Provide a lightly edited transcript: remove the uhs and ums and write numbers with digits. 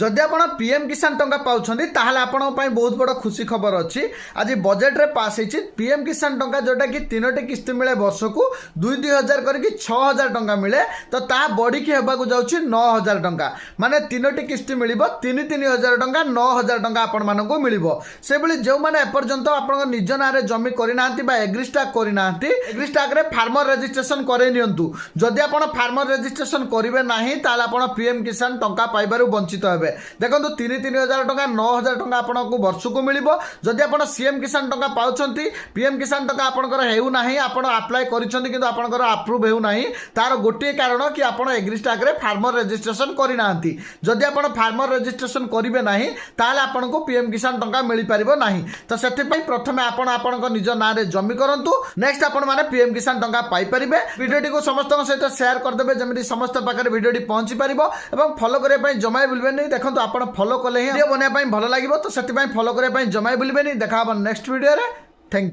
जदि आप पीएम किसान टंका पाउछंती ताहले आपन पई बहुत बड़ खुशी खबर अच्छी। आज बजेट रे पास होइछि पीएम किसान टंका जोटा कि 3टी किस्ती मिले वर्ष को 2,000 करके 6,000 टंका मिले तो ता बढ़ी के हेबाकू जाउछि 9,000 टंका माने 3टी किस्ती मिलिबो 3,000 टंका 9,000 टंका आपण मानकू मिलिबो। से बळी जो माने एपर्यंत आपण निज नारे जमी करिनांती बा एग्रीस्टाक करिनांती एग्रीस्टाक रे फार्मर रजिस्ट्रेशन करे नियंतु। जदि आपण फार्मर रजिस्ट्रेशन करिवे नाही ताले आपण पीएम किसान टंका पाइबारु वंचित हेबे। देखो 3,000 टंका 9,000 टंका आपको वर्ष को मिल जदि आप सीएम किसान टंका पाँच पीएम किसान टंका आपंकर होना आप आप्लाय कर आप्रुव होना तार गोटे कारण कि आप एग्रीस्टाक रे फार्मर रजिस्ट्रेशन करना। जदि आप फार्मर रजिस्ट्रेशन करेंगे ना ताले आपको पीएम किसान टंका मिल पार ना। तो से प्रथम आप निज ना जमी करूँ नेक्स्ट आप पीएम किसान टंका पाइपर। भिडियोटी को समस्त सहित शेयर करदे जमी समस्त पाखे भिडियोटी पहुंची पार और फॉलो करने जमा भूलें नहीं। देखो आप फॉलो कले वीडियो बनवाई भल लगे तो से फॉलो करने जमा भूलें नहीं। देखा नेक्स्ट वीडियो रे। Thank you.